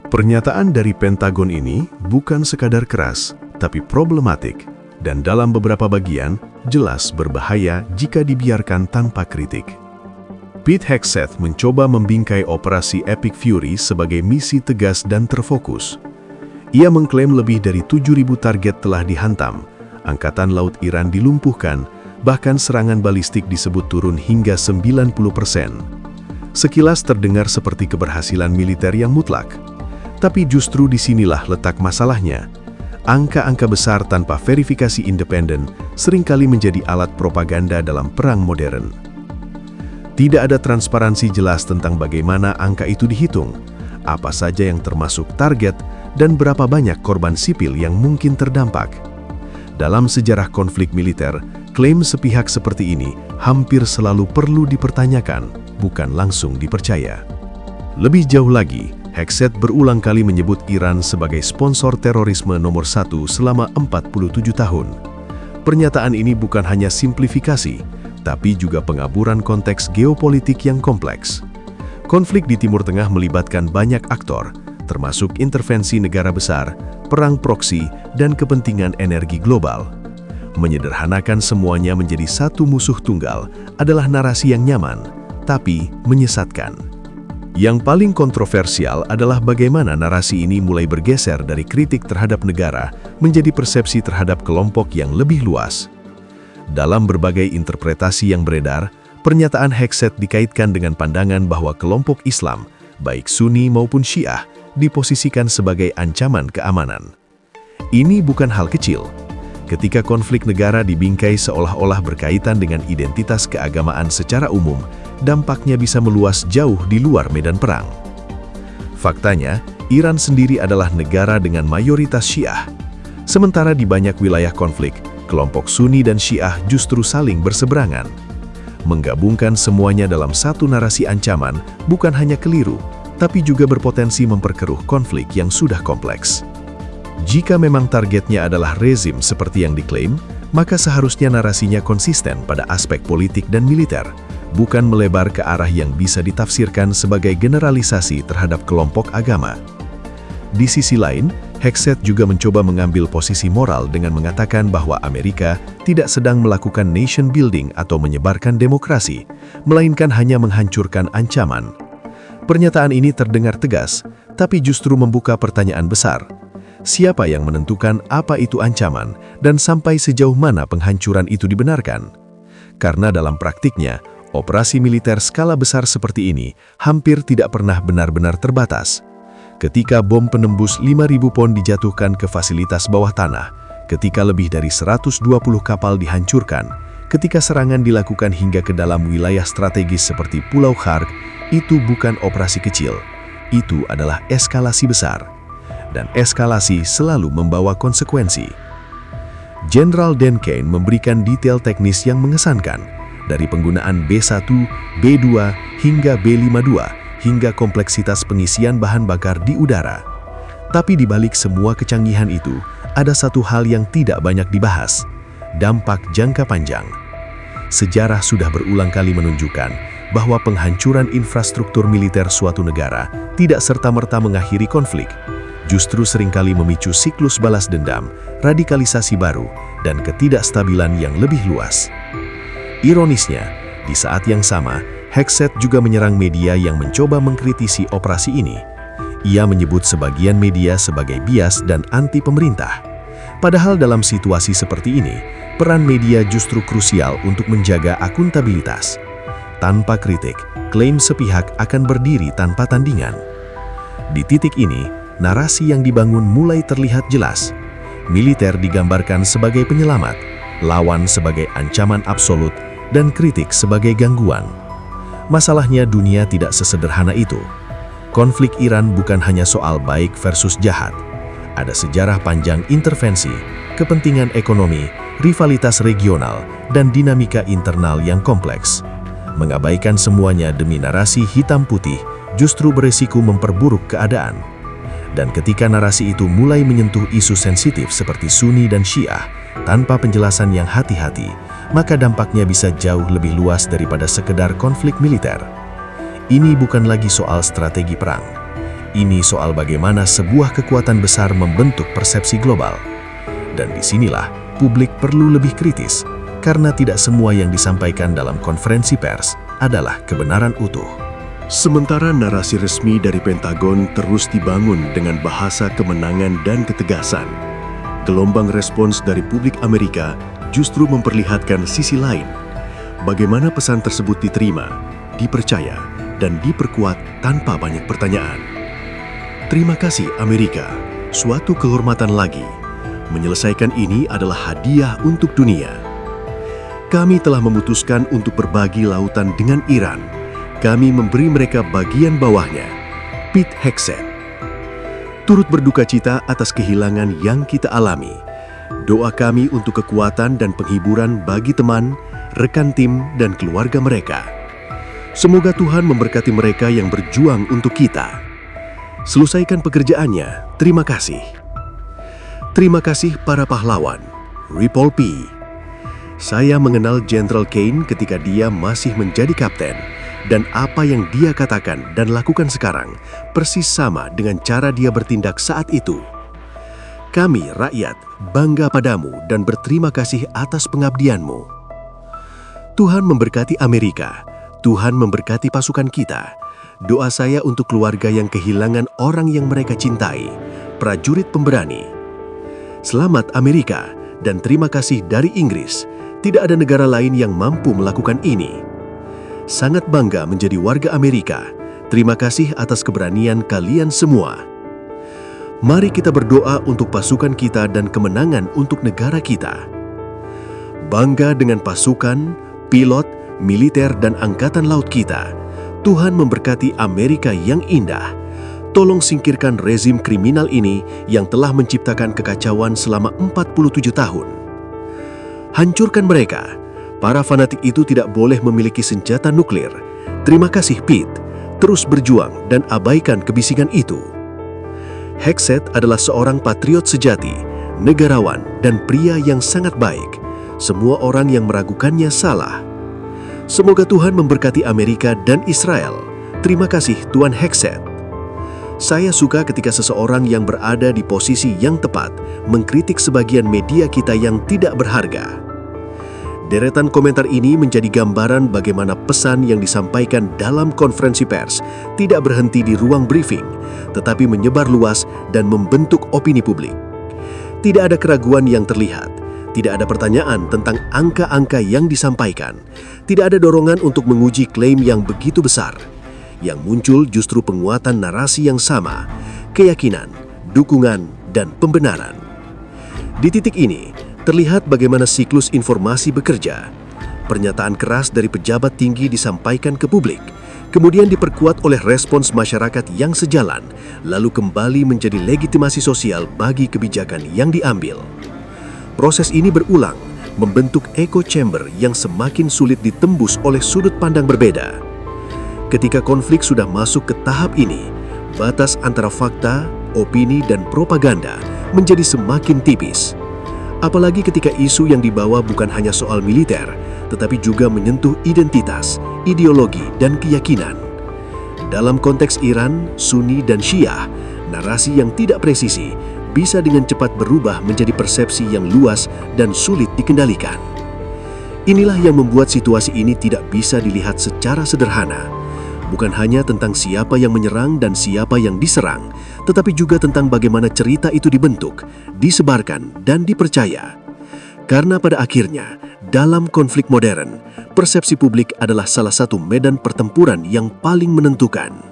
Pernyataan dari Pentagon ini bukan sekadar keras, tapi problematik, dan dalam beberapa bagian jelas berbahaya jika dibiarkan tanpa kritik. Pete Hegseth mencoba membingkai operasi Epic Fury sebagai misi tegas dan terfokus. Ia mengklaim lebih dari 7.000 target telah dihantam, Angkatan Laut Iran dilumpuhkan, bahkan serangan balistik disebut turun hingga 90%. Sekilas terdengar seperti keberhasilan militer yang mutlak. Tapi justru disinilah letak masalahnya. Angka-angka besar tanpa verifikasi independen seringkali menjadi alat propaganda dalam perang modern. Tidak ada transparansi jelas tentang bagaimana angka itu dihitung, apa saja yang termasuk target, dan berapa banyak korban sipil yang mungkin terdampak. Dalam sejarah konflik militer, klaim sepihak seperti ini hampir selalu perlu dipertanyakan, bukan langsung dipercaya. Lebih jauh lagi, Hegseth berulang kali menyebut Iran sebagai sponsor terorisme nomor 1 selama 47 tahun. Pernyataan ini bukan hanya simplifikasi, tapi juga pengaburan konteks geopolitik yang kompleks. Konflik di Timur Tengah melibatkan banyak aktor, termasuk intervensi negara besar, perang proksi, dan kepentingan energi global. Menyederhanakan semuanya menjadi satu musuh tunggal adalah narasi yang nyaman, tapi menyesatkan. Yang paling kontroversial adalah bagaimana narasi ini mulai bergeser dari kritik terhadap negara menjadi persepsi terhadap kelompok yang lebih luas. Dalam berbagai interpretasi yang beredar, pernyataan Hegseth dikaitkan dengan pandangan bahwa kelompok Islam, baik Sunni maupun Syiah, diposisikan sebagai ancaman keamanan. Ini bukan hal kecil. Ketika konflik negara dibingkai seolah-olah berkaitan dengan identitas keagamaan secara umum, dampaknya bisa meluas jauh di luar medan perang. Faktanya, Iran sendiri adalah negara dengan mayoritas Syiah. Sementara di banyak wilayah konflik, kelompok Sunni dan Syiah justru saling berseberangan. Menggabungkan semuanya dalam satu narasi ancaman bukan hanya keliru, tapi juga berpotensi memperkeruh konflik yang sudah kompleks. Jika memang targetnya adalah rezim seperti yang diklaim, maka seharusnya narasinya konsisten pada aspek politik dan militer, bukan melebar ke arah yang bisa ditafsirkan sebagai generalisasi terhadap kelompok agama. Di sisi lain, Hegseth juga mencoba mengambil posisi moral dengan mengatakan bahwa Amerika tidak sedang melakukan nation building atau menyebarkan demokrasi, melainkan hanya menghancurkan ancaman. Pernyataan ini terdengar tegas, tapi justru membuka pertanyaan besar. Siapa yang menentukan apa itu ancaman dan sampai sejauh mana penghancuran itu dibenarkan? Karena dalam praktiknya, operasi militer skala besar seperti ini hampir tidak pernah benar-benar terbatas. Ketika bom penembus 5.000 pon dijatuhkan ke fasilitas bawah tanah, ketika lebih dari 120 kapal dihancurkan, ketika serangan dilakukan hingga ke dalam wilayah strategis seperti Pulau Kharg, itu bukan operasi kecil. Itu adalah eskalasi besar. Dan eskalasi selalu membawa konsekuensi. Jenderal Dan Kane memberikan detail teknis yang mengesankan, dari penggunaan B1, B2, hingga B52, hingga kompleksitas pengisian bahan bakar di udara. Tapi di balik semua kecanggihan itu, ada satu hal yang tidak banyak dibahas, dampak jangka panjang. Sejarah sudah berulang kali menunjukkan bahwa penghancuran infrastruktur militer suatu negara tidak serta-merta mengakhiri konflik, justru seringkali memicu siklus balas dendam, radikalisasi baru, dan ketidakstabilan yang lebih luas. Ironisnya, di saat yang sama, Hegseth juga menyerang media yang mencoba mengkritisi operasi ini. Ia menyebut sebagian media sebagai bias dan anti pemerintah. Padahal dalam situasi seperti ini, peran media justru krusial untuk menjaga akuntabilitas. Tanpa kritik, klaim sepihak akan berdiri tanpa tandingan. Di titik ini, narasi yang dibangun mulai terlihat jelas. Militer digambarkan sebagai penyelamat, lawan sebagai ancaman absolut, dan kritik sebagai gangguan. Masalahnya dunia tidak sesederhana itu. Konflik Iran bukan hanya soal baik versus jahat. Ada sejarah panjang intervensi, kepentingan ekonomi, rivalitas regional, dan dinamika internal yang kompleks. Mengabaikan semuanya demi narasi hitam putih justru beresiko memperburuk keadaan. Dan ketika narasi itu mulai menyentuh isu sensitif seperti Sunni dan Syiah, tanpa penjelasan yang hati-hati, maka dampaknya bisa jauh lebih luas daripada sekedar konflik militer. Ini bukan lagi soal strategi perang. Ini soal bagaimana sebuah kekuatan besar membentuk persepsi global. Dan disinilah publik perlu lebih kritis, karena tidak semua yang disampaikan dalam konferensi pers adalah kebenaran utuh. Sementara narasi resmi dari Pentagon terus dibangun dengan bahasa kemenangan dan ketegasan, gelombang respons dari publik Amerika justru memperlihatkan sisi lain. Bagaimana pesan tersebut diterima, dipercaya, dan diperkuat tanpa banyak pertanyaan. Terima kasih Amerika, suatu kehormatan lagi. Menyelesaikan ini adalah hadiah untuk dunia. Kami telah memutuskan untuk berbagi lautan dengan Iran. Kami memberi mereka bagian bawahnya. Pete Hegseth. Turut berduka cita atas kehilangan yang kita alami. Doa kami untuk kekuatan dan penghiburan bagi teman, rekan tim, dan keluarga mereka. Semoga Tuhan memberkati mereka yang berjuang untuk kita. Selesaikan pekerjaannya. Terima kasih. Terima kasih para pahlawan. Ripple P. Saya mengenal Jenderal Kane ketika dia masih menjadi kapten, dan apa yang dia katakan dan lakukan sekarang persis sama dengan cara dia bertindak saat itu. Kami, rakyat, bangga padamu dan berterima kasih atas pengabdianmu. Tuhan memberkati Amerika. Tuhan memberkati pasukan kita. Doa saya untuk keluarga yang kehilangan orang yang mereka cintai, prajurit pemberani. Selamat Amerika, dan terima kasih dari Inggris. Tidak ada negara lain yang mampu melakukan ini. Sangat bangga menjadi warga Amerika. Terima kasih atas keberanian kalian semua. Mari kita berdoa untuk pasukan kita dan kemenangan untuk negara kita. Bangga dengan pasukan, pilot, militer, dan angkatan laut kita. Tuhan memberkati Amerika yang indah. Tolong singkirkan rezim kriminal ini yang telah menciptakan kekacauan selama 47 tahun. Hancurkan mereka. Para fanatik itu tidak boleh memiliki senjata nuklir. Terima kasih Pete. Terus berjuang dan abaikan kebisingan itu. Hegseth adalah seorang patriot sejati, negarawan, dan pria yang sangat baik. Semua orang yang meragukannya salah. Semoga Tuhan memberkati Amerika dan Israel. Terima kasih Tuan Hegseth. Saya suka ketika seseorang yang berada di posisi yang tepat mengkritik sebagian media kita yang tidak berharga. Deretan komentar ini menjadi gambaran bagaimana pesan yang disampaikan dalam konferensi pers tidak berhenti di ruang briefing, tetapi menyebar luas dan membentuk opini publik. Tidak ada keraguan yang terlihat, tidak ada pertanyaan tentang angka-angka yang disampaikan, tidak ada dorongan untuk menguji klaim yang begitu besar. Yang muncul justru penguatan narasi yang sama, keyakinan, dukungan, dan pembenaran. Di titik ini, terlihat bagaimana siklus informasi bekerja. Pernyataan keras dari pejabat tinggi disampaikan ke publik, kemudian diperkuat oleh respons masyarakat yang sejalan, lalu kembali menjadi legitimasi sosial bagi kebijakan yang diambil. Proses ini berulang, membentuk echo chamber yang semakin sulit ditembus oleh sudut pandang berbeda. Ketika konflik sudah masuk ke tahap ini, batas antara fakta, opini, dan propaganda menjadi semakin tipis. Apalagi ketika isu yang dibawa bukan hanya soal militer, tetapi juga menyentuh identitas, ideologi, dan keyakinan. Dalam konteks Iran, Sunni, dan Syiah, narasi yang tidak presisi bisa dengan cepat berubah menjadi persepsi yang luas dan sulit dikendalikan. Inilah yang membuat situasi ini tidak bisa dilihat secara sederhana. Bukan hanya tentang siapa yang menyerang dan siapa yang diserang, tetapi juga tentang bagaimana cerita itu dibentuk, disebarkan, dan dipercaya. Karena pada akhirnya, dalam konflik modern, persepsi publik adalah salah satu medan pertempuran yang paling menentukan.